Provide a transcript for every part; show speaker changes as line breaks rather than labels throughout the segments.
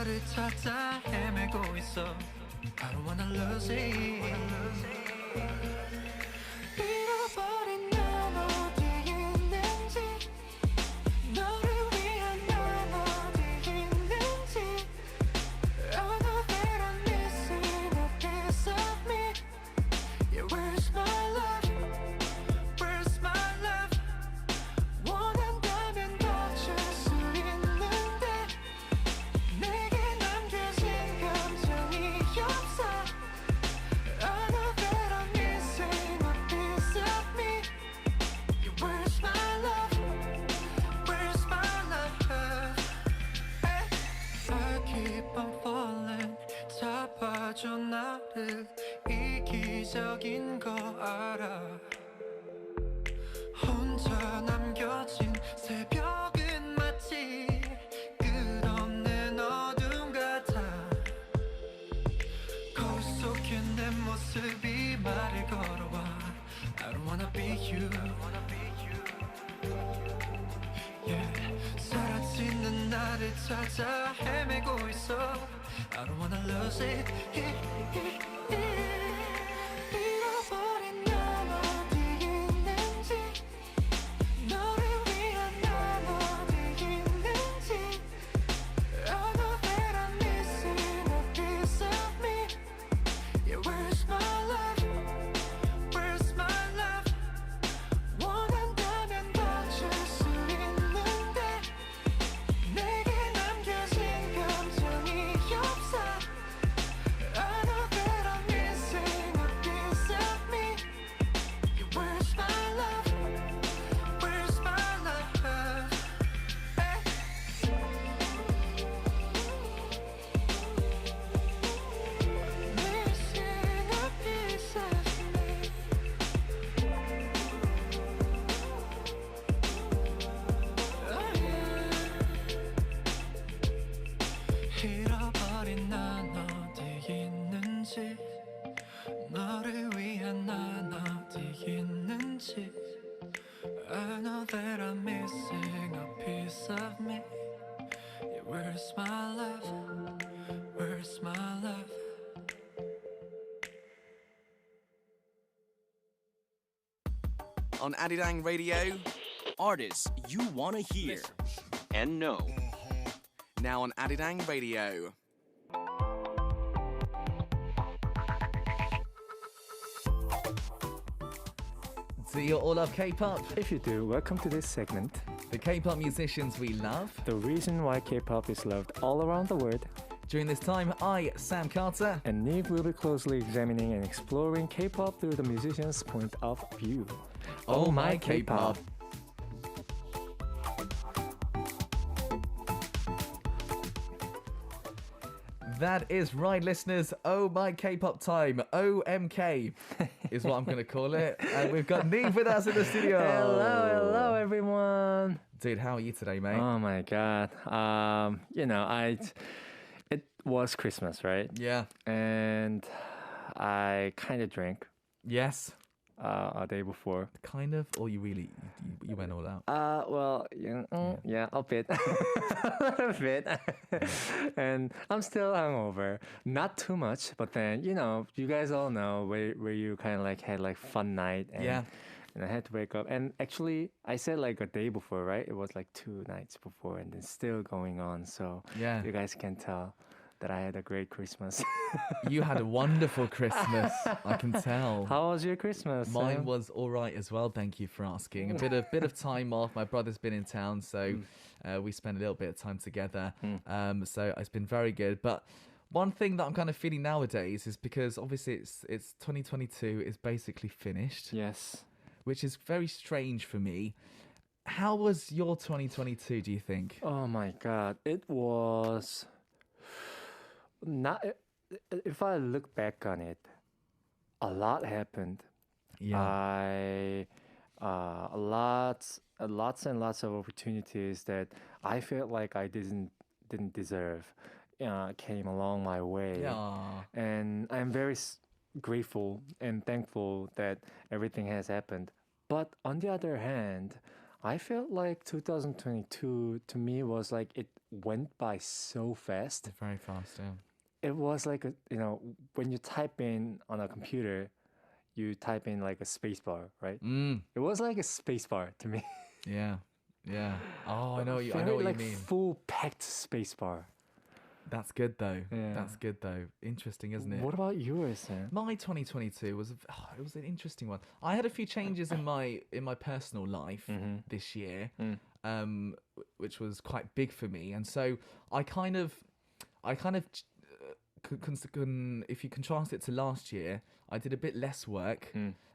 나를 찾아 헤매고 있어 I don't wanna lose it 잃어버린 난 어디에 있는지 너를 위한 난 어디에 있는지 I know that I'm missing a piece of me Yeah, where's my love? Where's my love? 원한다면 더 줄 수 있는데 내게 남겨진 감정이 없어 I know that I'm missing a piece of me Yeah, where's my love? Where's my love? Hey. I keep on falling 잡아줘 나를 이기적인 거 알아 혼자 남겨진 새벽은 마치 끝없는 어둠 같아 거울 속에 내 모습이 말을 걸어와 I don't wanna be you yeah. 사라지는 나를 찾아 헤매고 있어 I don't wanna lose it 잃어버린 난 어디에 있는지 너를 위한 난 어디에 있는지 I know that I'm missing a piece of me Yeah, where's my love? Where's my love? 원한다면 더 줄 수 있는데 내게 남겨진 감정이 없어 I know that I'm missing a piece of me Yeah, where's my love? Where's my love? Hey. Missing a piece of me Oh yeah 잃어버린 난 어디에 있는지 너를 위한 난 어디에 있는지 I know that I'm missing a piece of me Yeah, where's my love? Where's my love?
On Adidang Radio, artists you want to hear and know. Now on Adidang Radio.
Do you all love K-pop?
If you do, welcome to this segment.
The K-pop musicians we love.
The reason why K-pop is loved all around the world.
During this time, I, Sam Carter,
And NIve will be closely examining and exploring K-pop through the musician's point of view.
Oh My K-pop. That is right, listeners. Oh My K-pop time. OMK is what I'm going to call it. And we've got NIve with us in the studio.
Hello, everyone.
Dude, how are you today, mate?
Oh my God. It was Christmas, right?
Yeah.
And I kind of drank
Yes.
a day before.
Kind of. Or you really, you went all out.
Well, yeah, a bit, a bit, and I'm still hungover. Not too much, but then you guys all know where you kind of like had like fun night, and,
Yeah.
and I had to wake up. And actually, I said like a day before, right? It was like 2 nights before, and it's still going on. So
Yeah.
you guys can tell that I had a great Christmas.
You had a wonderful Christmas, I can tell.
How was your Christmas?
Mine
Sam?
was all right as well. Thank you for asking. A bit of time off. My brother's been in town, so we spent a little bit of time together. So it's been very good. But one thing that I'm kind of feeling nowadays is because obviously it's 2022 is basically finished,
Yes.
which is very strange for me. How was your 2022? Do you think?
Oh my God, it was not. If I look back on it, a lot happened.
Yeah.
Lots and lots of opportunities that I felt like I didn't deserve came along my way.
Yeah.
And I'm very grateful and thankful that everything has happened. But on the other hand, I felt like 2022 to me was like it went by so fast.
Very fast, yeah.
It was like when you type in on a computer, you type in like a space bar, right? It was like a space bar to me.
Yeah, yeah. Oh, I know what
Very
you
like
mean.
full packed space bar.
That's good though.
Yeah.
That's good though. Interesting, isn't it?
What about yours, Sam?
My 2022 was it was an interesting one. I had a few changes in my personal life this year, which was quite big for me, and so I kind of if you contrast it to last year, I did a bit less work,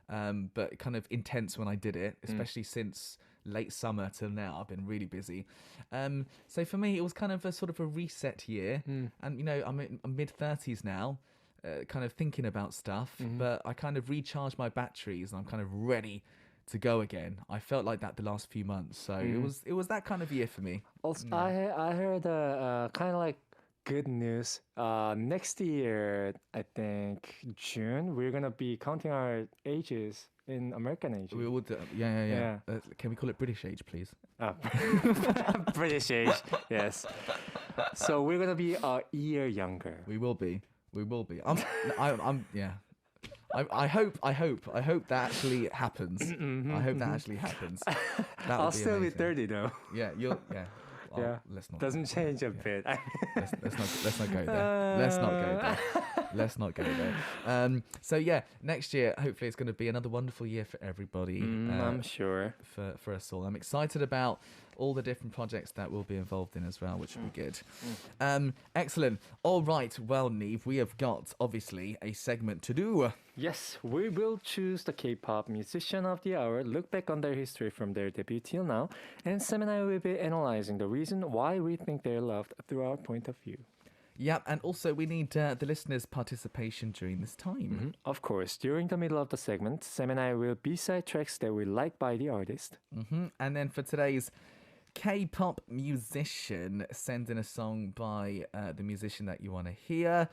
but kind of intense when I did it, especially since late summer till now. I've been really busy. So for me, it was kind of a sort of a reset year. And, I'm in mid-30s now, kind of thinking about stuff, but I kind of recharged my batteries and I'm kind of ready to go again. I felt like that the last few months. So it was that kind of year for me.
Also, I heard kind of like good news. Next year, I think June, we're gonna be counting our ages in American age.
We would, yeah. Can we call it British age, please?
British age, yes. So we're gonna be a year younger.
We will be. Yeah. I hope that actually happens. I hope that actually happens.
I'll still be 30 though.
Yeah, Well,
Yeah,
let's not.
doesn't change a bit.
Let's not go there. Let's not go there. So yeah, next year hopefully it's going to be another wonderful year for everybody.
I'm sure.
For us all. I'm excited about all the different projects that we'll be involved in as well, which will be good. Excellent. All right. Well, NIve, we have got obviously a segment to do.
Yes, we will choose the K-pop musician of the hour, look back on their history from their debut till now, and Sam and I will be analyzing the reason why we think they're loved through our point of view.
Yeah, and also we need the listeners' participation during this time.
Of course, during the middle of the segment, Sam and I will B-side tracks that we like by the artist.
And then for today's K-pop musician, send in a song by the musician that you want to hear.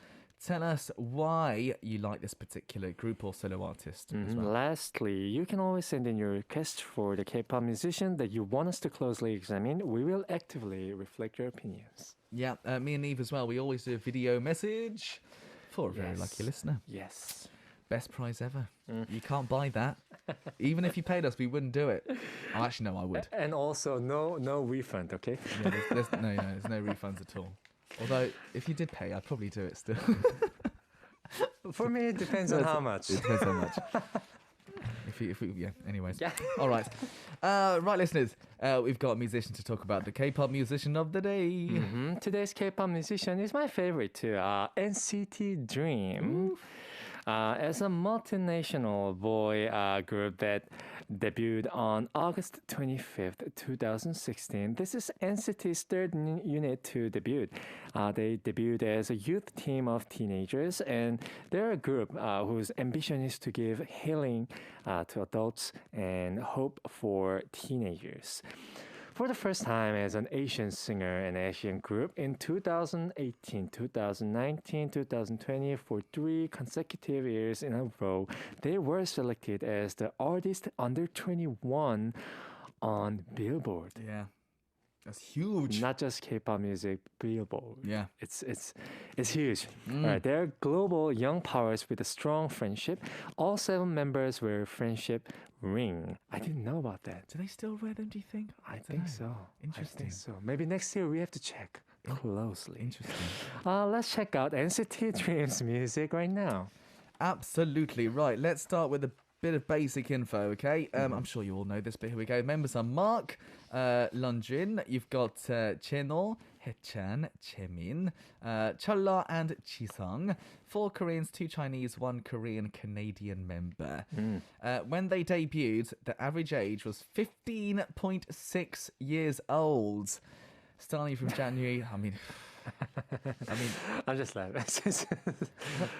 Tell us why you like this particular group or solo artist as well.
Lastly, you can always send in your request for the K-pop musician that you want us to closely examine. We will actively reflect your opinions.
Yeah, me and NIve as well. We always do a video message for a very lucky listener.
Yes.
Best prize ever. You can't buy that. Even if you paid us, we wouldn't do it. Oh, actually, no, I would.
And also, no refund, okay?
Yeah, there's no refunds at all. Although, if you did pay, I'd probably do it still.
For me, it depends on how much.
It depends how much. Anyways.
Yeah.
All right. Right, listeners, we've got a musician to talk about, the K-pop musician of the day.
Today's K-pop musician is my favorite too, NCT Dream. As a multinational boy group that debuted on August 25th, 2016. This is NCT's third unit to debut. They debuted as a youth team of teenagers, and they're a group whose ambition is to give healing to adults and hope for teenagers. For the first time as an Asian singer and Asian group in 2018, 2019, 2020, for 3 consecutive years in a row, they were selected as the artist under 21 on Billboard.
Yeah, that's huge.
Not just K-pop music, Billboard.
Yeah,
it's huge. All right, they're global young powers with a strong friendship. All 7 members wear friendship ring. I didn't know about that.
Do they still wear them, do you think?
I think so.
Interesting.
I think so. Maybe next year we have to check closely.
Interesting.
Let's check out NCT Dream's music right now.
Absolutely. Right, let's start with a bit of basic info, okay? I'm sure you all know this, but here we go. Members are Mark, Lunjin, you've got Chenol, Haechan, Chemin, Cholla, and Chisung. 4 Koreans, 2 Chinese, 1 Korean Canadian member. When they debuted, the average age was 15.6 years old. Starting from January, I mean,
I'm just laughing.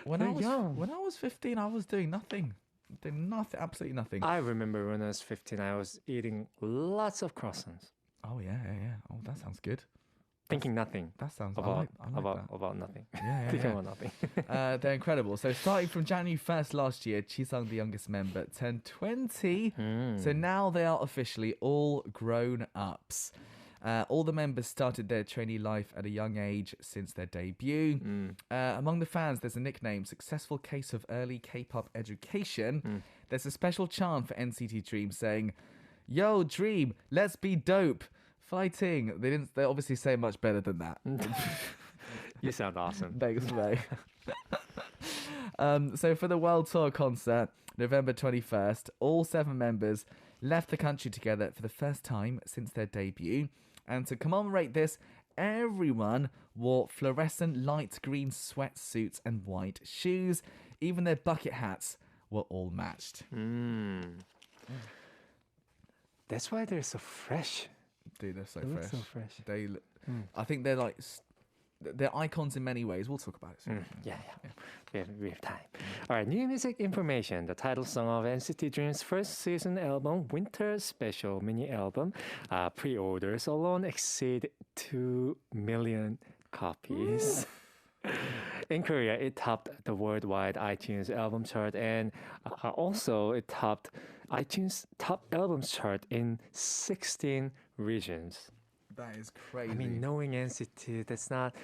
when I was 15, I was doing nothing. Doing nothing, absolutely nothing.
I remember when I was 15, I was eating lots of croissants.
Oh, yeah. Oh, that sounds good.
thinking nothing
That sounds. I
about
like that.
about nothing.
Yeah,
Thinking
yeah,
about nothing.
yeah. They're incredible. So starting from January 1st last year, Chisung, the youngest member, turned 20. So now they are officially all grown ups. All the members started their trainee life at a young age since their debut. Among the fans, there's a nickname, Successful Case of Early K-Pop Education. There's a special chant for NCT Dream saying, Yo, Dream, let's be dope. Fighting. They obviously say much better than that.
You sound awesome.
Thanks, mate. So for the World Tour concert, November 21st, all 7 members left the country together for the first time since their debut. And to commemorate this, everyone wore fluorescent light green sweatsuits and white shoes. Even their bucket hats were all matched.
That's why they're so fresh.
Dude, they're so
They look
fresh.
so fresh.
They, I think they're like, they're icons in many ways. We'll talk about it soon.
Yeah. We have time. All right, new music information. The title song of NCT Dream's first season album, Winter Special mini album, pre-orders alone exceed 2 million copies. In Korea, it topped the worldwide iTunes album chart, and also it topped iTunes top albums chart in 16 regions.
That is crazy.
I mean, knowing NCT, that's not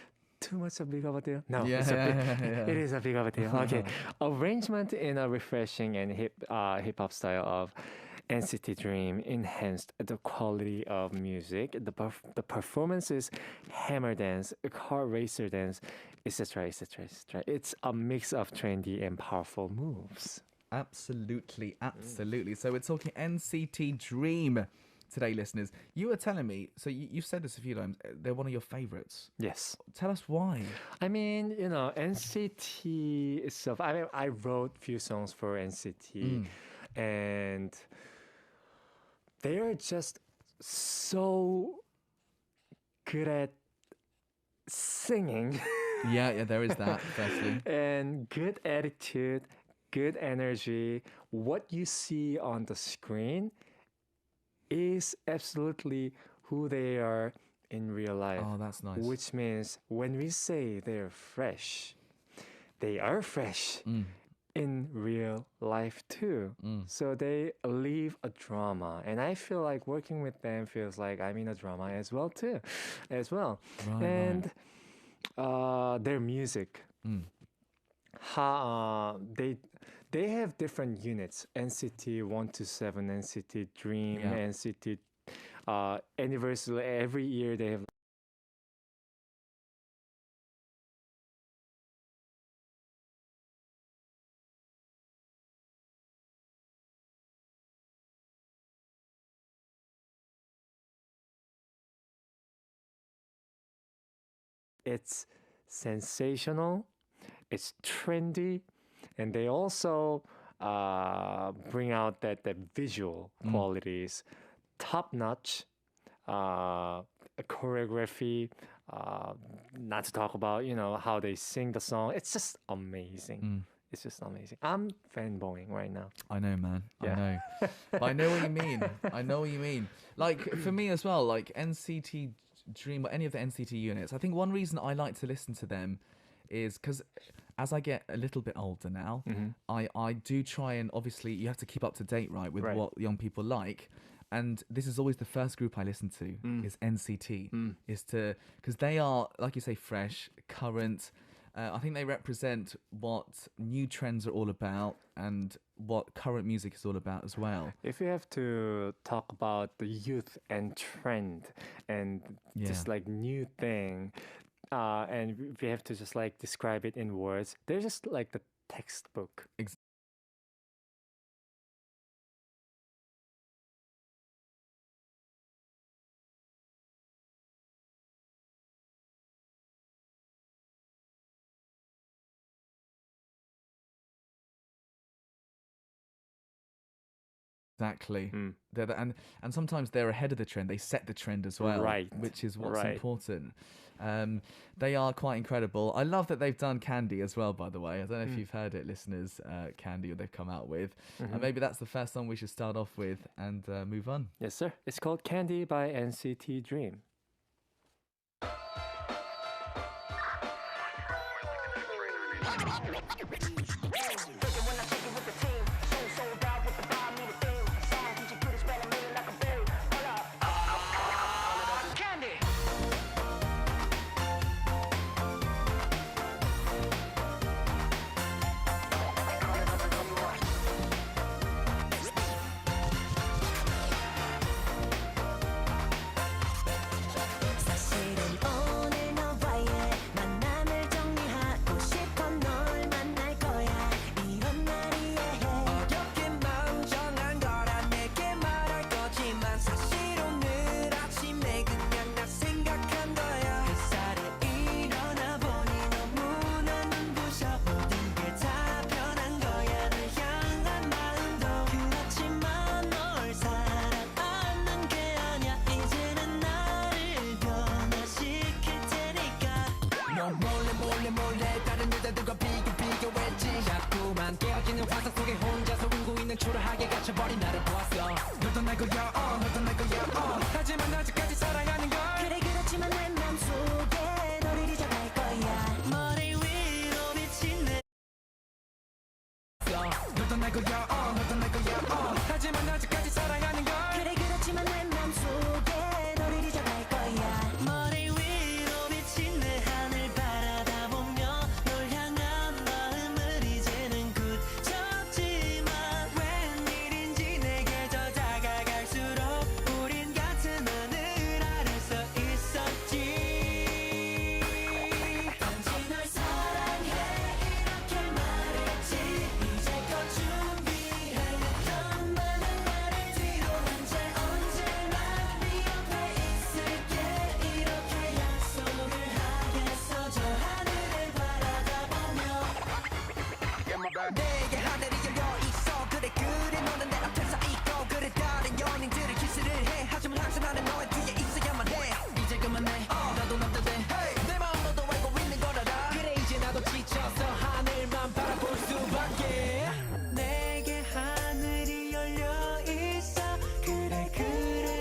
too much a big of a deal. No,
Yeah,
it's a big,
yeah.
it is a big of a deal. Okay, arrangement in a refreshing and hip hop style of NCT Dream enhanced the quality of music. The performances, hammer dance, car racer dance, etc., etc., etc. It's a mix of trendy and powerful moves.
Absolutely. So we're talking NCT Dream today, listeners. You were telling me, so you've said this a few times, they're one of your favorites.
Yes.
Tell us why.
I mean, NCT itself. I mean, I wrote few songs for NCT, and they are just so good at singing.
Yeah, there is that, firstly.
And good attitude, good energy. What you see on the screen is absolutely who they are in real life.
Oh, that's nice.
Which means when we say they're fresh, they are fresh in real life too. So they leave a drama. And I feel like working with them feels like I'm in a drama as well.
Right,
And their music. They have different units. NCT 127, NCT Dream,
Yeah.
NCT anniversary. Every year they have. It's sensational, it's trendy, and they also bring out that visual qualities, top notch, choreography. Not to talk about how they sing the song. It's just amazing. It's just amazing. I'm fanboying right now.
I know, man.
Yeah.
I know. But I know what you mean. Like, for me as well, like NCT Dream or any of the NCT units, I think one reason I like to listen to them is because as I get a little bit older now, I do try and obviously you have to keep up to date, right, with what young people like. And this is always the first group I listen to is NCT. Because they are, like you say, fresh, current. I think they represent what new trends are all about and what current music is all about as well.
If you have to talk about the youth and trend and just like new thing, and we have to just like describe it in words, they're just like the textbook.
Exactly. And sometimes they're ahead of the trend. They set the trend as well,
Right.
which is what's
Right.
important. They are quite incredible. I love that they've done Candy as well, by the way. I don't know if you've heard it, listeners, Candy, or they've come out with. And maybe that's the first song we should start off with and move on.
Yes, sir. It's called Candy by NCT Dream.
사실은 오늘 너와의 만남을 정리하고 싶어 널 만날 거야 이런 날이
어렵게 마음 정한 거라 내게 말할 거지만 사실 오늘 아침에 그냥 나 생각한 거야 햇살에 일어나 보니 너무나 눈부셔 모든 게 다 변한 거야 널 향한 마음도
그렇지만 널 사랑하는 게 아니야 이제는 나를 변화시킬 테니까
넌 몰래 다른 여자들과 비교했지 자꾸만 깨어지는 화상 속에 혼자서 울고 있는 초라하게 갇혀버린 나를 보았어 너도 날 거야 너도 날 거야 하지만 아직까지 사랑하는 걸
그래 그렇지만 내 맘속에 너를 잊어갈 거야 머리 위로 비친 내
너도 날 거야 너도 날 거야 하지만 아직까지 사랑하는 걸
그래 그렇지만 내 맘속에 너를 잊어갈 거야 머리 위로 비친 내 하늘 바라다 보며 널 향한 마음을 이제는 굳혔지만
웬일인지 내게 더 다가갈수록 우린 같은 하늘 아래서 있었지
단지 널 사랑해 이렇게 말했지 이제껏 준비해왔던 많은 말을 뒤로 한 채 언제나 네 옆에 있을게 이렇게 약속을 하겠어 저 하늘을 바라다 보며
내게 하늘이 열려 있어 그래 너는 내 앞에서 있고 그래 다른 연인들을 키스를 해 하지만 항상 나는 너의 뒤에 있어야만 해 이제 그만해 나도 남자 돼내 마음 너도 알고 있는 걸 알아 그래 이제 나도 지쳐서 하늘만 바라볼 수밖에 내게 하늘이 열려 있어 그래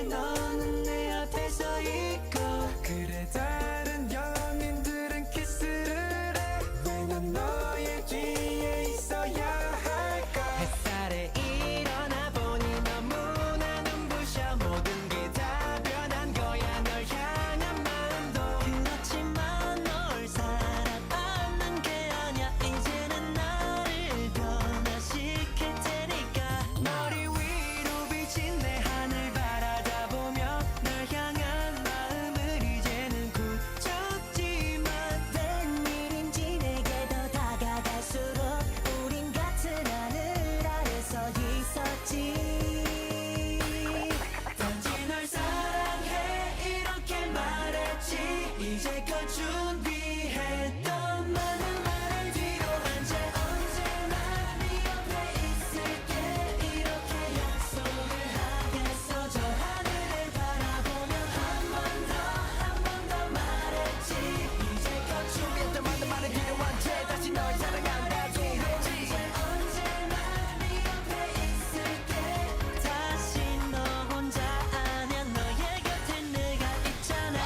너는 내 앞에서 있고 그래 다른 연인들은 키스를 해왜난 너의 뒤에 있어야 할까 햇살에 일어나 보니 너무나 눈부셔 모든 게 다 변한 거야 널 향한 마음도
그렇지만 널 사랑하는 게 아니야 이제는 나를 변화시킬 테니까
머리 위로 비친 내 하늘 바라다 보며 널 향한 마음을 이제는 굳혔지만
웬일인지 내게 더 다가갈수록 우린 같은 하늘 아래서 있었지
단지 널 사랑해 이렇게 말했지 이제껏 준비했던 많은 말을 뒤로 한 채
언제나 네 옆에 있을게 이렇게 약속을 하겠어 저 하늘을 바라보며 한 번 더 말했지 이제껏
준비했던 많은 말을 뒤로 한 채 다시 널 사랑한다고 했지
언제나 네 옆에 있을게 다시 너 혼자 아냐 너의 곁에 내가 있잖아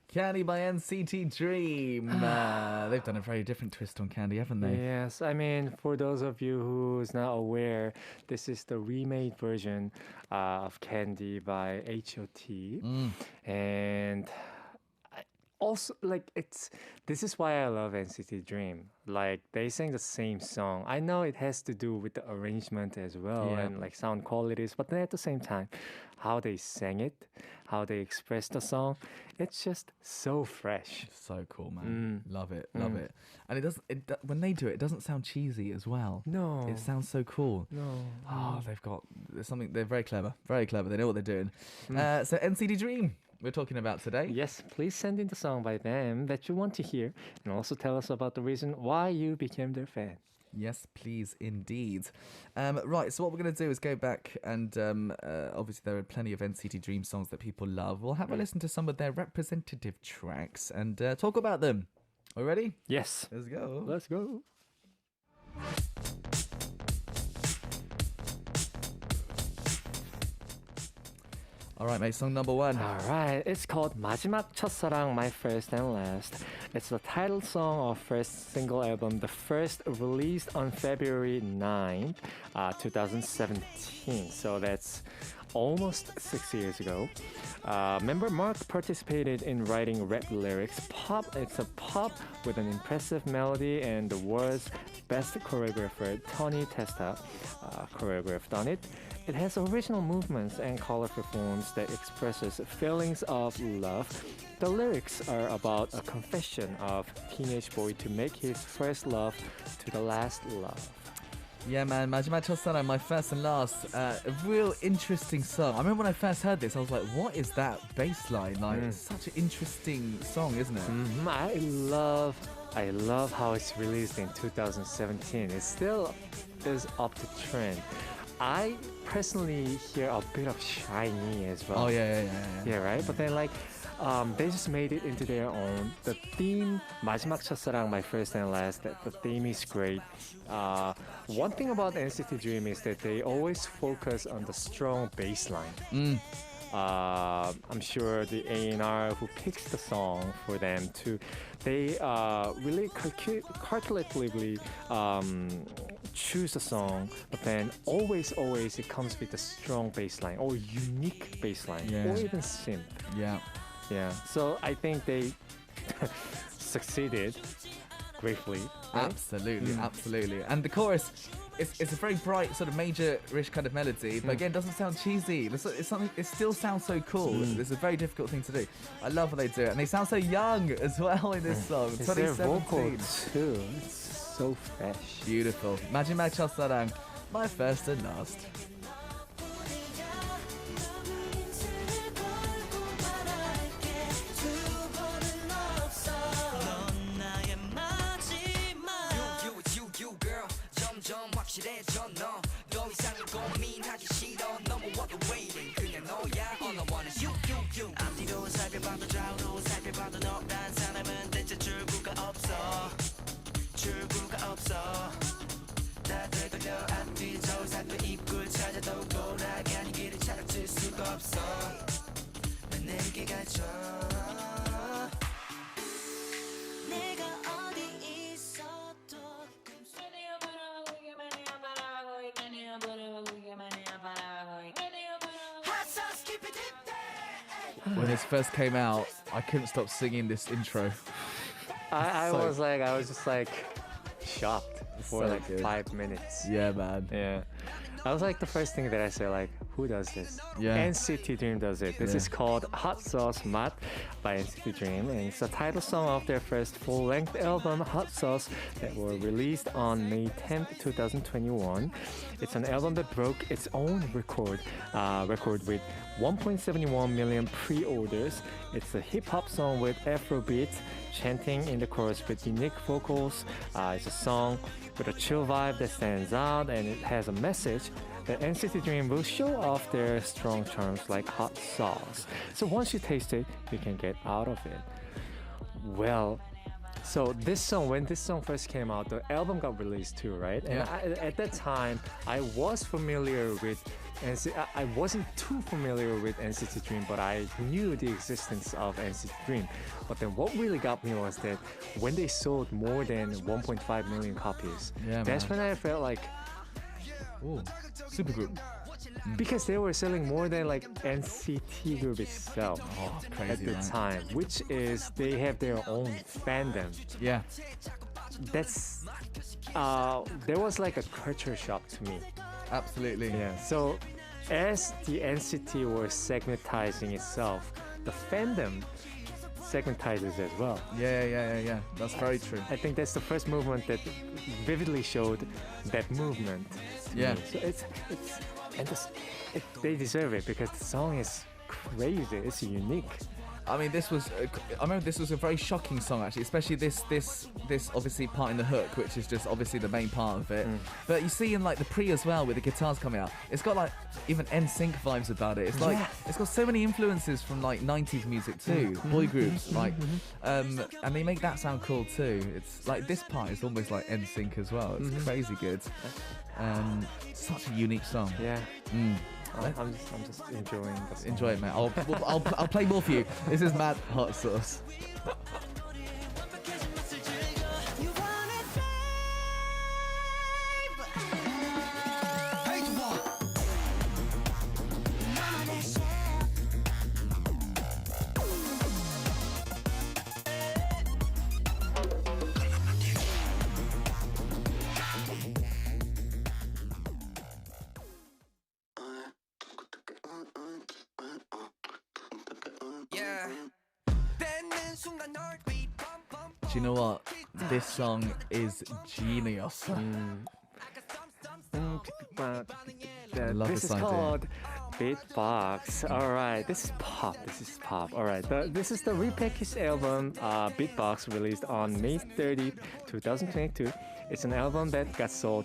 Candy by NCT Dream. They've done a very different twist on Candy, haven't they?
Yes, I mean, for those of you who's not aware, this is the remade version of Candy by H.O.T. And also, like, this is why I love NCT Dream. Like, they sing the same song. I know it has to do with the arrangement as well
Yeah.
and like sound qualities, but then at the same time, how they sang it, how they expressed the song, it's just so fresh.
So cool, man. Love it, love it. And when they do it, it doesn't sound cheesy as well.
No.
It sounds so cool.
No.
Oh, there's something, they're very clever. Very clever. They know what they're doing. So NCT Dream, we're talking about today.
Yes, please send in the song by them that you want to hear and also tell us about the reason why you became their fan.
Yes, please, indeed. Right, so what we're going to do is go back and obviously there are plenty of NCT Dream songs that people love. We'll have a listen to some of their representative tracks and talk about them. Are we ready?
Yes.
Let's go.
Let's go.
All All right, mate. Song number 1.
Alright, it's called 마지막 첫사랑, My First and Last. It's the title song of first single album, the first released on February 9th, 2017. So that's almost 6 years ago. Member Mark participated in writing rap lyrics. It's a pop with an impressive melody, and the world's best choreographer Tony Testa choreographed on it. It has original movements and colorful forms that expresses feelings of love. The lyrics are about a confession of teenage boy to make his first love to the last love.
Yeah, man. 마지막 첫사랑, My First and Last. A real interesting song. I remember when I first heard this, I was like, what is that bass line? Like, it's such an interesting song, isn't it?
I love how it's released in 2017. It still is up to trend. I personally hear a bit of Shiny as well.
Oh, yeah.
Yeah, right? But then they just made it into their own. The theme, 마지막 첫사랑, My First and Last, the theme is great. One thing about NCT Dream is that they always focus on the strong bass line. I'm sure the A&R who picks the song for them too, they really calculatively choose a song, but then always it comes with a strong bass line or unique bass line or even synth. Yeah, so I think they succeeded gratefully. Right?
Absolutely. And the chorus, it's a very bright, sort of major-ish kind of melody, but again, doesn't sound cheesy. It's something. It still sounds so cool. It's a very difficult thing to do. I love how they do it, and they sound so young as well in this song.
It's their vocal
2017.
too. It's so fresh.
Beautiful. 마지막 첫사랑, My First and Last.
확실해져 너 더 이상은 고민하기 싫어 넘어와도 waiting 그냥 너야 all I want is you 앞뒤로 살펴봐도 좌우로 살펴봐도 너란 사람은 대체 출구가 없어 다 되돌려 앞뒤 저울살도 입구를 찾아도 돌아가는 길을 찾을 수가 없어 난 내게 갇혀 내가 어디 있어도
When this first came out, I couldn't stop singing this intro.
I
So-
was just like shocked for
So
like
good.
5 minutes.
Yeah, man.
Yeah. I was like the first thing that I said, like, who does this?
Yeah.
NCT Dream does it. This
Yeah.
is called Hot Sauce Mat by NCT Dream, and it's the title song of their first full-length album, Hot Sauce, that were released on May 10th, 2021. It's an album that broke its own record with 1.71 million pre-orders. It's a hip-hop song with Afrobeat, chanting in the chorus with unique vocals. It's a song with a chill vibe that stands out, and it has a message that NCT Dream will show off their strong charms like hot sauce. So once you taste it, you can get out of it. Well, so when this song first came out, the album got released too, right? And at that time, I was familiar with I wasn't too familiar with NCT Dream, but I knew the existence of NCT Dream. But then what really got me was that when they sold more than 1.5 million copies, that's when I felt like,
Ooh, super group.
because they were selling more than like NCT Group itself
Crazy,
at the
man.
time, which is they have their own fandom.
Yeah.
That's there was like a culture shock to me.
Absolutely.
Yeah. So as the NCT was segmentizing itself, the fandom segmentizes as well.
Yeah. That's very true.
I think that's the first movement that vividly showed that movement. to
Yeah.
me. So they deserve it because the song is crazy. It's unique.
I mean, I remember this was a very shocking song actually, especially this obviously part in the hook, which is just obviously the main part of it. But you see in like the pre as well with the guitars coming out, it's got like even NSYNC vibes about it. It's like it's got so many influences from like 90s music too, boy groups like, and they make that sound cool too. It's like this part is almost like NSYNC as well. It's crazy good. Such a unique song.
Yeah. I'm just enjoying the song.
Enjoy it, mate. I'll play more for you. This is Mad Hot Sauce.
완벽해진 맛을 즐겨 You wanna drive
Hey, you want
너만의 chef
Yeah 뱉는 순간 널 beat bump bump
Do you know what? This song is genius. love
This
this
is
idea.
called Beatbox. All right, this is pop. This is pop. All right, this is the repackaged album Beatbox released on May 30, 2022. It's an album that got sold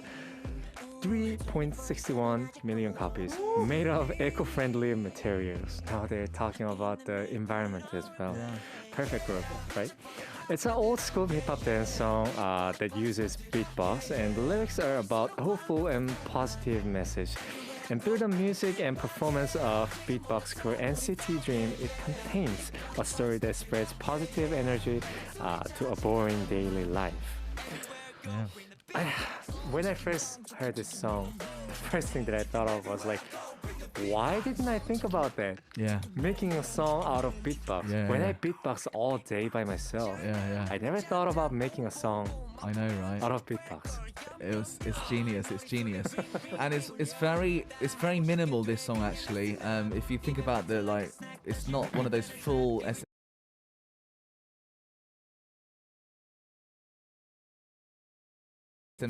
3.61 million copies, made of eco-friendly materials. Now they're talking about the environment as well.
Yeah.
Perfect group, right? It's an old school hip hop dance song that uses beatbox, and the lyrics are about hopeful and positive message. And through the music and performance of beatbox crew NCT Dream, it contains a story that spreads positive energy to a boring daily life.
Yeah.
When I first heard this song, the first thing that I thought of was like, why didn't I think about that?
Yeah.
Making a song out of beatbox.
Yeah,
When
yeah.
I beatbox all day by myself,
Yeah.
I never thought about making a song
I know, right?
out of beatbox.
It's genius. It's genius, and it's very minimal. This song actually, if you think about it's not one of those full SM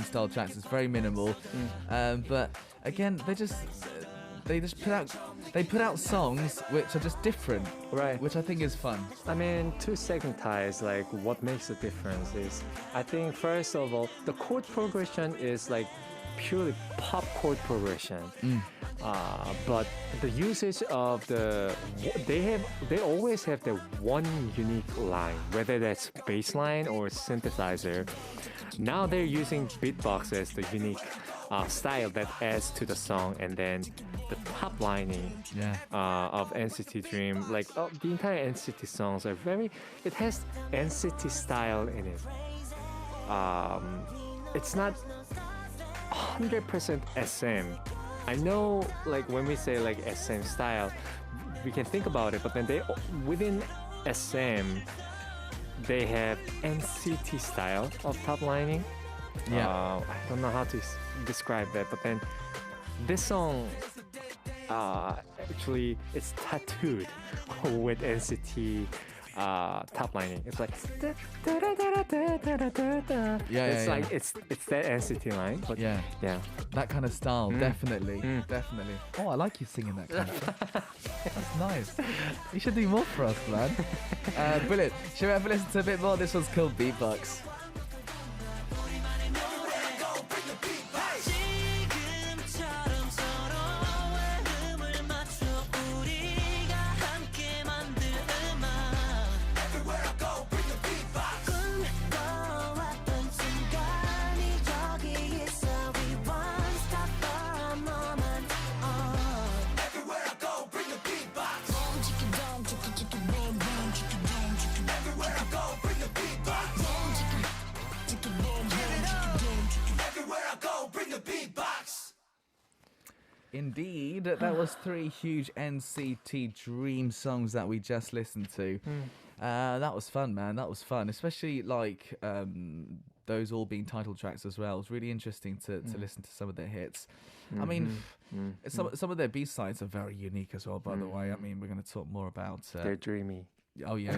style tracks. It's very minimal, but again, they just put out songs which are just different,
Right.
which I think is fun.
I mean, to segmentize, like, what makes a difference is, I think, first of all, the chord progression is like purely pop chord progression. But the usage of they always have the one unique line, whether that's bass line or synthesizer. Now they're using beatbox as the unique style that adds to the song, and then the top lining
Yeah.
of NCT Dream, like the entire NCT songs are it has NCT style in it. It's not 100% SM. I know, like, when we say like SM style, we can think about it, but then within SM they have NCT style of top lining.
Yeah.
I don't know how to describe that, but then this song actually it's tattooed with NCT top lining. It's like it's
yeah.
like it's that NCT line, but
Yeah.
yeah.
That kind of style, definitely. Oh, I like you singing that kind of stuff. That's nice. You should do more for us, man. Brilliant. Shall we have a listen to a bit more? This one's called Beatbox.
지금처럼 서로의 음을 맞춰 우리가 함께 만들 음악 꿈꿔왔던 순간이 여기 있어 We won't stop for a moment Everywhere I go bring the beatbox Boom chicka boom chicka chicka boom boom chicka boom chicka Everywhere I go bring the beatbox Boom chicka chicka boom boom chicka boom chicka Everywhere I go bring the beatbox
Indeed, that was 3 huge NCT Dream songs that we just listened to. That was fun, man. That was fun, especially like those all being title tracks as well. It's really interesting to listen to some of their hits. I mean, some of their B-sides are very unique as well. By the way, I mean, we're going to talk more about.
They're dreamy.
Oh yeah.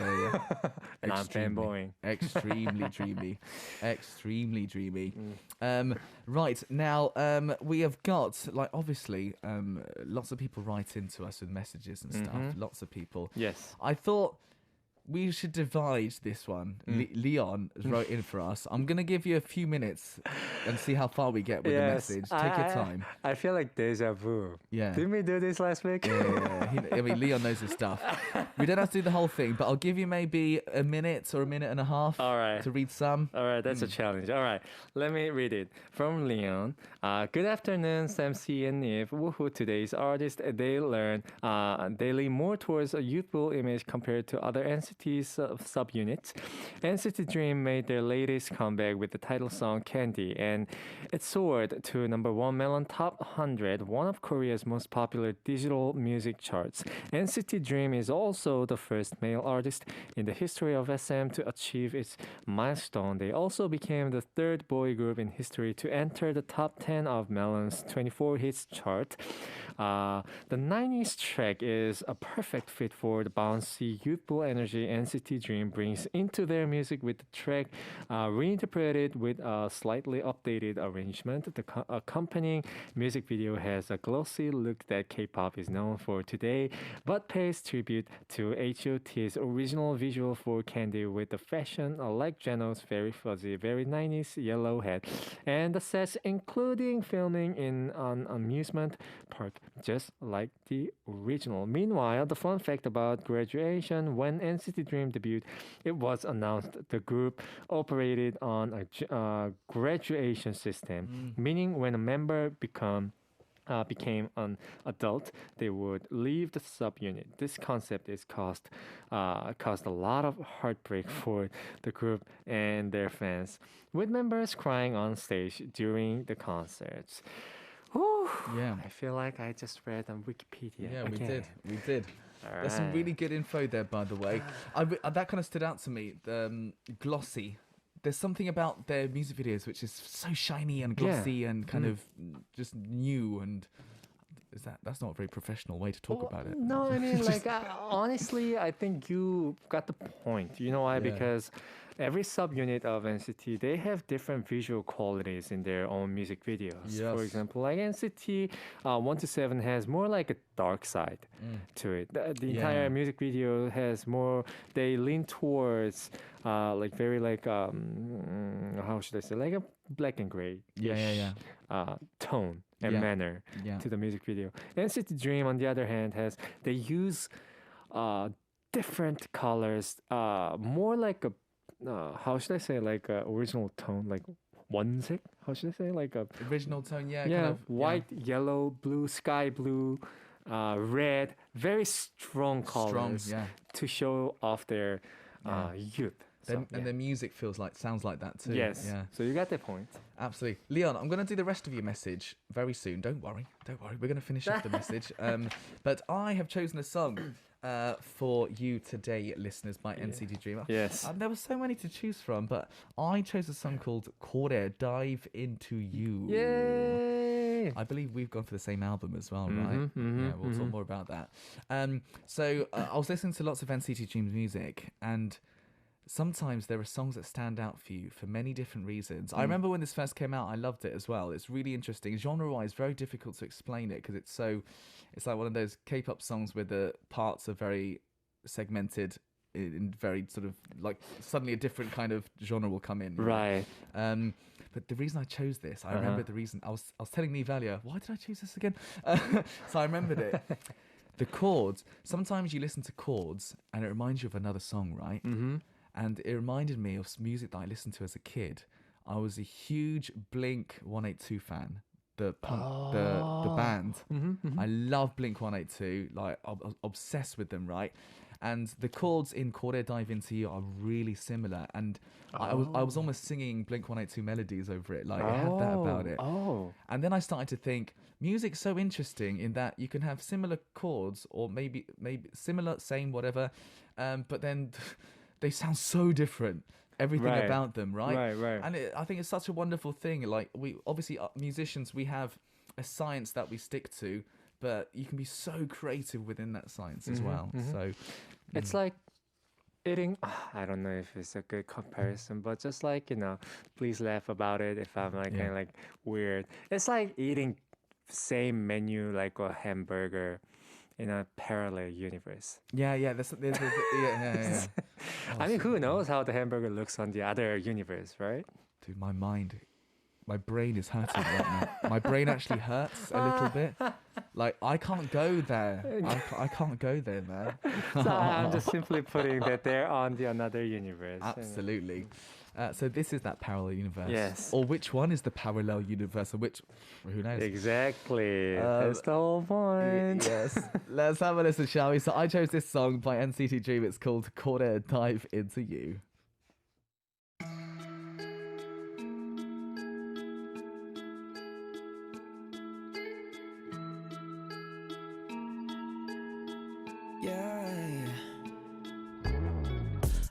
And I'm fanboying.
Extremely dreamy. Extremely dreamy. Right, now we have got, like, obviously lots of people write into us with messages and stuff. Lots of people.
Yes.
I thought we should divide this one. Leon wrote in for us. I'm gonna give you a few minutes and see how far we get with the message. Take your time.
I feel like deja vu.
Yeah.
Didn't we do this last week?
I mean, Leon knows his stuff. We don't have to do the whole thing, but I'll give you maybe a minute or a minute and a half
All right.
to read some.
All right, that's a challenge. All right, let me read it from Leon. Good afternoon, Sam C and NIve. Woohoo! Today's artists they learn daily more towards a youthful image compared to other NCT's subunits. NCT Dream made their latest comeback with the title song "Candy," and it soared to #1 Melon Top 100, one of Korea's most popular digital music charts. NCT Dream is also the first male artist in the history of SM to achieve its milestone. They also became the third boy group in history to enter the top 10 of Melon's 24 hits chart. The 90s track is a perfect fit for the bouncy, youthful energy NCT Dream brings into their music, with the track reinterpreted with a slightly updated arrangement. The accompanying music video has a glossy look that K-pop is known for today, but pays tribute to H.O.T's original visual for Candy, with the fashion like Jeno's very fuzzy, very 90s yellow head, and the sets including filming in an amusement park, just like the original. Meanwhile, the fun fact about graduation: when NCT Dream debuted, it was announced the group operated on a graduation system, meaning when a member became an adult, they would leave the subunit. This concept is caused a lot of heartbreak for the group and their fans, with members crying on stage during the concerts. Whew.
Yeah.
I feel like I just read on Wikipedia.
Yeah, we
again.
did. We did. There's some
Alright.
really good info there, by the way. That kind of stood out to me. Glossy. There's something about their music videos which is so shiny and glossy and kind of just new. And that's not a very professional way to talk about it.
No, I mean, like, honestly, I think you got the point. You know why?
Yeah.
Because every subunit of NCT, they have different visual qualities in their own music videos.
Yes.
For example, like NCT 1 to 7 has more like a dark side to it. The entire music video has more, they lean towards like very like, how should I say, like a black and gray tone and manner to the music video. NCT Dream, on the other hand, they use different colors, more like a, how should I say, like a original tone, like 원색? How should I say, like a
Original tone, kind of,
white, yellow, blue, sky blue, red, very strong colors to show off their youth. So,
And their music sounds like that too.
yes.
Yeah.
So you got the point.
Absolutely. Leon, I'm going to do the rest of your message very soon. Don't worry. We're going to finish off the message. But I have chosen a song for you today, listeners, by NCT Dream.
Yes.
There were so many to choose from, but I chose a song called Kore, Dive Into You.
Yay!
I believe we've gone for the same album as well, right? Yeah, we'll talk more about that. So I was listening to lots of NCT Dream's music, and sometimes there are songs that stand out for you for many different reasons. I remember when this first came out, I loved it as well. It's really interesting. Genre-wise, very difficult to explain it because it's like one of those K-pop songs where the parts are very segmented in very sort of like suddenly a different kind of genre will come in.
Right.
But the reason I chose this, I remember the reason. I was telling NIve earlier, why did I choose this again? So I remembered it. The chords, sometimes you listen to chords and it reminds you of another song, right? Mm-hmm. And it reminded me of music that I listened to as a kid. I was a huge Blink 182 fan. The band. I love Blink 182. Like, I'm obsessed with them, right? And the chords in Kore Dive Into You are really similar. And I was almost singing Blink 182 melodies over it. Like, it had that about it. And then I started to think, music's so interesting in that you can have similar chords or maybe similar, same, whatever. But then they sound so different. Everything about them, right?
Right.
And I think it's such a wonderful thing. Like, we obviously, musicians, we have a science that we stick to, but you can be so creative within that science as well. So
It's like eating, I don't know if it's a good comparison, but just like, please laugh about it if I'm like kind of like weird. It's like eating same menu like a hamburger in a parallel universe.
Yeah, yeah. Yeah.
I mean, who knows how the hamburger looks on the other universe, right?
Dude, my brain is hurting right now. My brain actually hurts a little bit. Like, I can't go there. I can't go there, man.
So I'm just simply putting that they're on the another universe.
Absolutely. So this is that parallel universe.
Yes.
Or which one is the parallel universe? Or which? Who knows?
Exactly. That's the whole point.
Yes. Let's have a listen, shall we? So I chose this song by NCT Dream. It's called Quarter Dive Into You.
Yeah.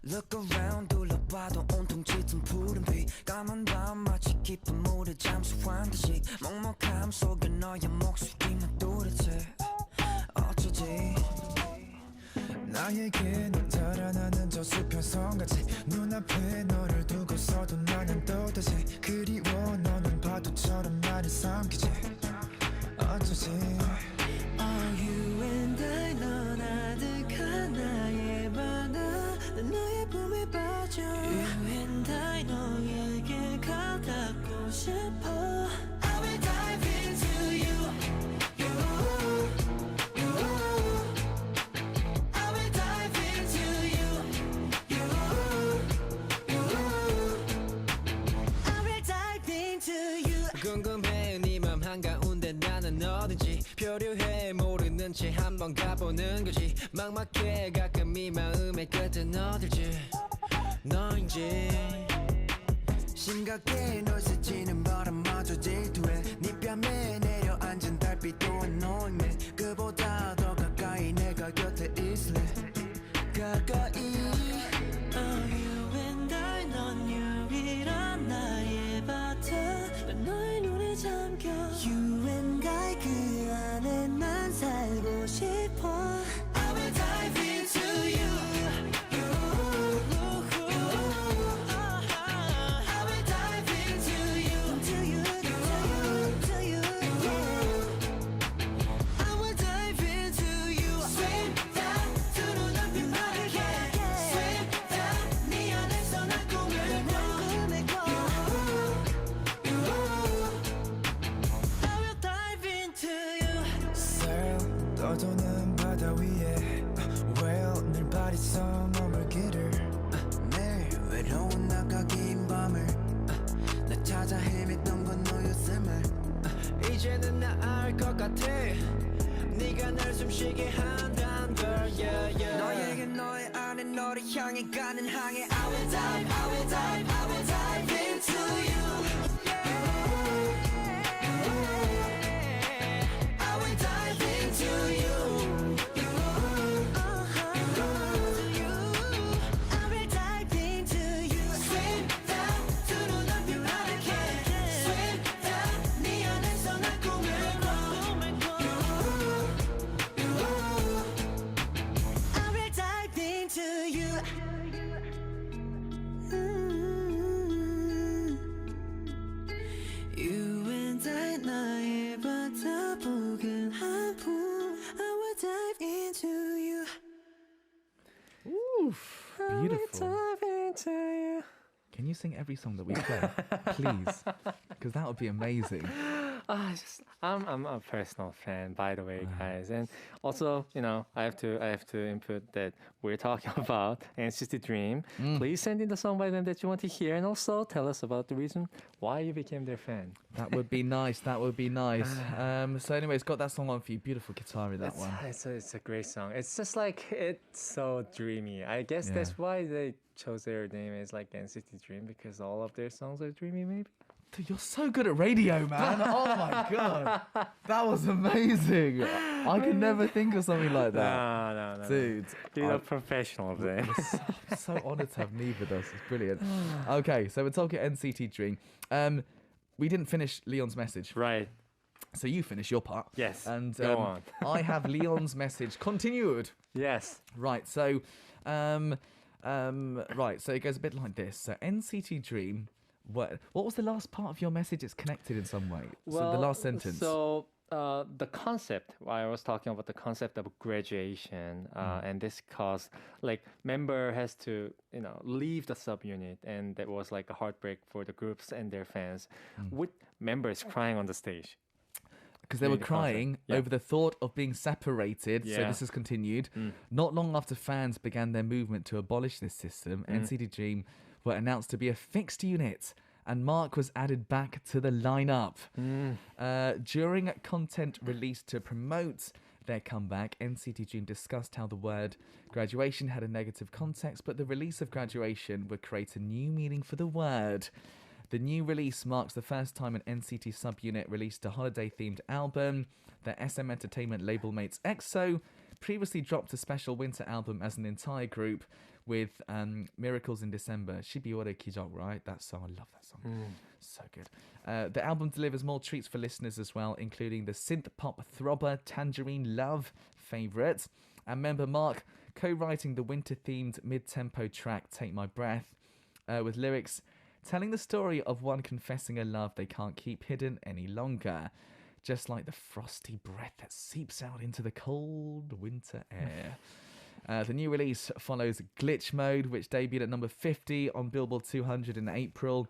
Look around 둘러봐도 온통 짙은 푸른 빛 까만 밤 마치 깊은 물에 잠수한 듯이 먹먹함 속에 너의 목소리만 도대체 어쩌지
나에게 나타나는 저 수평선같이 눈앞에 너를 두고서도 나는 또다시 그리워 너는 파도처럼 나를 삼키지 어쩌지
You and I 넌 아득한 나의 바다 난 너의 품에 빠져 You and I 너에게 가닿고 싶어 I will dive into you I will dive into you I will dive into you
궁금해 네 맘 한가운데 나는 어딘지 표류해 모르는 채 한번 가보는 거지 막막해 가끔 이 마음의 끝은 어딜지 너인지 심각해 널 스치는 바람마저 질투해 네 뺨에 내려앉은 달빛도 annoy me 그보다 더 가까이 내가 곁에 있을래 가까이
You and I 넌 유일한 나의 바다 난 너의 눈에 잠겨 You and I 그 안에만 살고 싶어 I will dive into you I will dive into you I will dive into you Swim down 두 눈앞이 마르게 Swim down 네 안에서 난 꿈을 꿔 I will dive into you
Sail 떠도는 바다 위에 Well 늘 바리서 머물기를
매일 외로운 나가 긴 밤을 나 찾아 헤맸던 건 너였음을 이제는 나 알 것 같아 네가 날 숨쉬게 한단 걸 yeah, yeah. 너에게 너의 안에 너를 향해 가는 항해 I will dive, I will dive, I will dive into you I will dive into you
I will dive into you
Swim down 두 눈앞이 마르게 Swim down 네 안에서 난 꿈을 꿔
I will dive into you You and I 나의 바다 포근한 품 I will dive into you
Oof, beautiful.
Dive into you.
Can you sing every song that we play, please? Because that would be amazing.
I'm a personal fan, by the way, guys, and also, I have to input that we're talking about NCT Dream. Please send in the song by them that you want to hear, and also tell us about the reason why you became their fan.
That would be nice. That would be nice. So, anyways, got that song on for you. Beautiful guitar, that one.
It's a great song. It's just like it's so dreamy. I guess
Yeah.
that's why they chose their name as like NCT Dream because all of their songs are dreamy, maybe.
Dude, you're so good at radio, man. Oh my god, that was amazing. I could never think of something like that.
No.
Dude,
You're a professional of them.
I'm so honoured to have NIve with us. It's brilliant. Okay, so we're talking NCT Dream. We didn't finish Leon's message,
Right.
so you finish your part.
Yes,
And
go on.
I have Leon's message continued.
Yes.
Right, so right, so it goes a bit like this. So NCT Dream, what was the last part of your message? It's connected in some way. So the last sentence.
So the concept. I was talking about the concept of graduation, and this caused like member has to leave the subunit, and that was like a heartbreak for the groups and their fans, with members crying on the stage.
Because they were
During the concert.
crying
Yeah.
over the thought of being separated. So
Yeah.
this has continued. Not long after fans began their movement to abolish this system, NCT Dream were announced to be a fixed unit, and Mark was added back to the lineup. During content released to promote their comeback, NCT Dream discussed how the word graduation had a negative context, but the release of graduation would create a new meaning for the word. The new release marks the first time an NCT subunit released a holiday-themed album. Their SM Entertainment label mates EXO previously dropped a special winter album as an entire group with Miracles in December. Shibiore Kijok, right? That song, I love that song. So good. The album delivers more treats for listeners as well, including the synth pop throbber Tangerine Love favourite, and member Mark co-writing the winter-themed mid-tempo track Take My Breath with lyrics telling the story of one confessing a love they can't keep hidden any longer, just like the frosty breath that seeps out into the cold winter air. The new release follows Glitch Mode, which debuted at number 50 on Billboard 200 in April.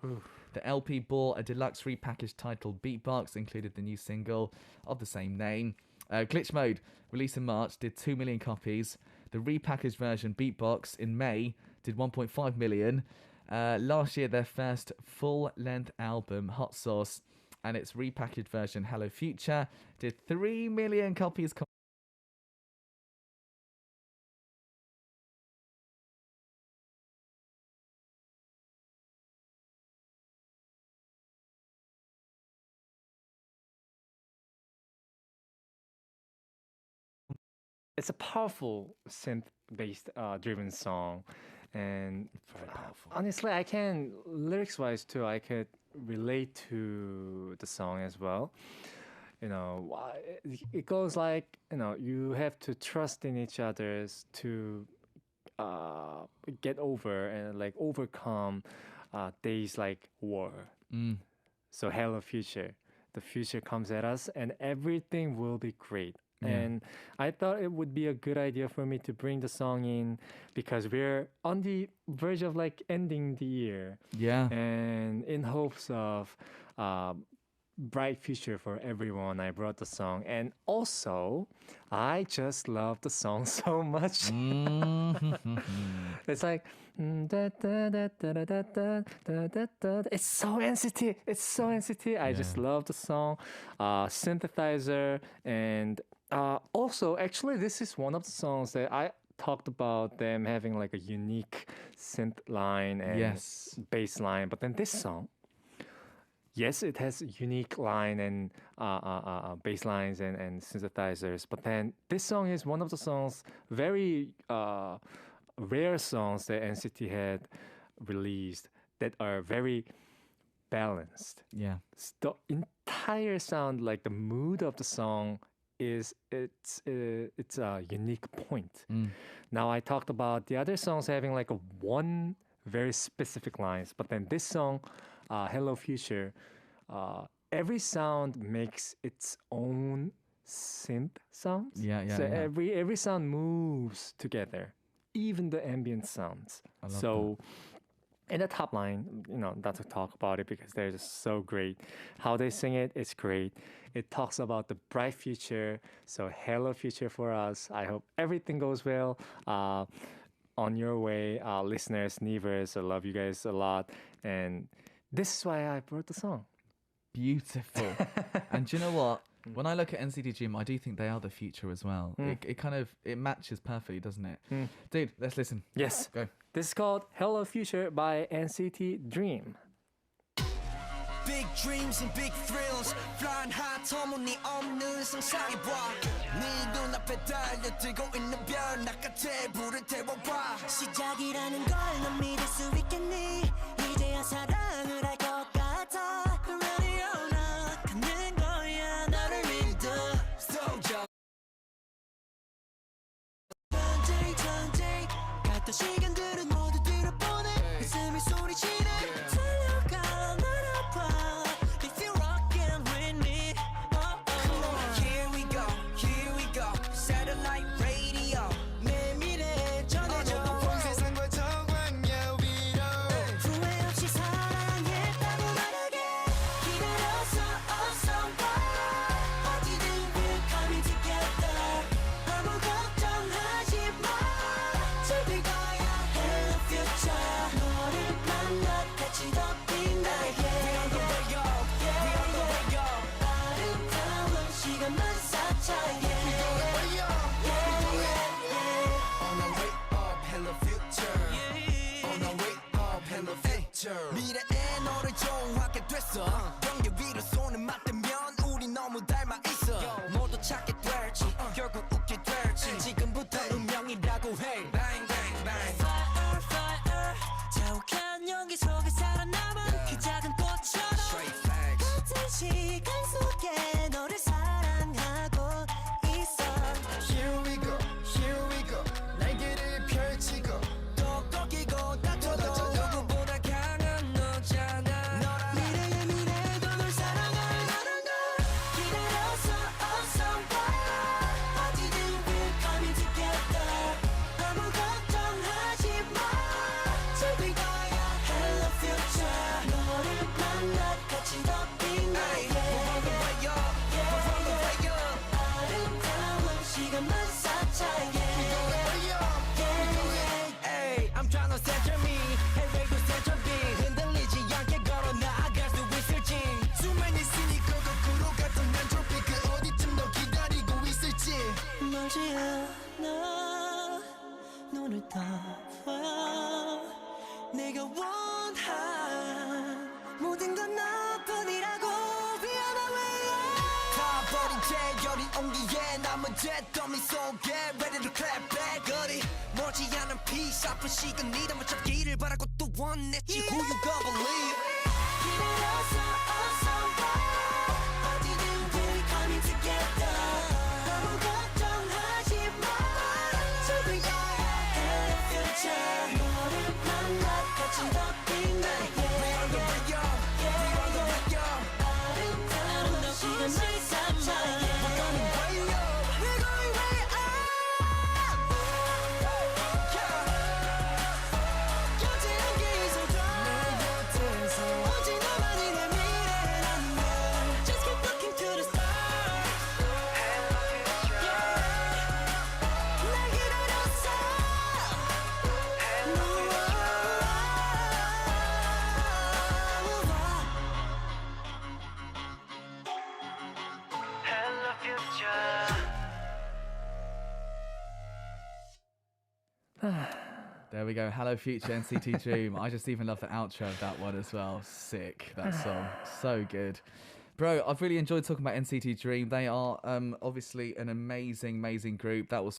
The LP bore a deluxe repackaged titled Beatbox, included the new single of the same name. Glitch Mode, released in March, did 2 million copies. The repackaged version Beatbox in May did 1.5 million. Last year, their first full-length album, Hot Sauce, and its repackaged version, Hello Future, did 3 million copies.
It's a powerful synth-based driven song, and
Very powerful.
honestly, I can lyrics-wise too. I could relate to the song as well. It goes like you have to trust in each other's to get over and like overcome days like war. So hello future, the future comes at us, and everything will be great. And I thought it would be a good idea for me to bring the song in because we're on the verge of like ending the year.
Yeah.
And in hopes of bright future for everyone, I brought the song. And also, I just love the song so much. It's like it's so NCT. It's so NCT. I just love the song, synthesizer, and also actually this is one of the songs that I talked about them having like a unique synth line and bass line, but then this song. Yes, it has unique line and bass lines and synthesizers, but then this song is one of the songs, very rare songs that NCT had released that are very balanced.
Yeah.
The entire sound, like the mood of the song, it's a unique point. Now I talked about the other songs having like a one very specific lines, but then this song, Hello Future, every sound makes its own synth sounds. So every sound moves together, even the ambient sounds. So in the top line, not to talk about it because they're just so great. How they sing it, it's great. It talks about the bright future. So hello future for us. I hope everything goes well. On your way, listeners, Nivers, I love you guys a lot. And this is why I brought the song.
Beautiful. And do you know what? When I look at NCT Dream, I do think they are the future as well. It kind of matches perfectly, doesn't it? Dude, let's listen.
Yes.
Go.
This is called Hello Future by NCT Dream.
Big dreams and big thrills Flying high 터무니없는 상상해봐 네 눈앞에 달려들고 있는 별 나같이 불을 태워봐
시작이라는 걸 넌 믿을 수 있겠니 이제야 사랑을 할 것 같아 Ready or not 가는 거야 나를 믿어
So
천천히 갔던 시간들은 모두 뒤로 보내 웃음이 소리치네 달려가 날 아파 If you're rockin' with me
미래에 너를 좋아하게 됐어 경계 위로 손을 맞대면 우리 너무 닮아 있어 모두 찾게 될지 결국 웃게 될지 지금부터 운명이라고 해 Bang bang bang
Fire fire 자욱한 연기 속에 살아남은 그 작은 꽃처럼
Straight facts
같은 시간 속에 너를 사랑하고 있어
Here we go here we go 날개를 펼치고
또 꺾이고 다쳐도 누구보다 강한 너잖아
미래의 미래도 널 사랑할 만한 걸 기다려서 somewhere 어디든 we're coming together 아무 걱정하지 마 즐길 거야 Hello future 너를 만나 같이 더 빛나게 아름다운 시간만 쌓자
I'm trying to center me 해외로 center B 흔들리지 않게 걸어 나아갈 수 있을지
수만 있으니까 거꾸로 갔던 엔트로피 그 어디쯤 너 기다리고 있을지
멀지 않아 눈을 떠봐 내가 원한 모든 건 너뿐이라고 Be on my way
다 버린 채 여린 온기에 남은 잿더미 속에 Ready to clap back 거리 멀지 않은 peace 아픈 시간이라면 잡기를 바라고 또 원했지 Who you gonna believe
기다려서 somewhere 어디든 we're coming together 아무 걱정하지 마 즐길 거야 Hello future 너를 만나 같이 더 빛나게
We on the radio We on the radio
아름다운 시간을 쌓자
We're going way up We're going way up 곁에 함께 있어줘 오직 너만이 내 미래란 걸 Just keep looking to the stars 날 기다렸어 Hello future
There we go. Hello Future NCT Dream. I just even love the outro of that one as well. Sick, that song. So good. Bro, I've really enjoyed talking about NCT Dream. They are obviously an amazing, amazing group. That was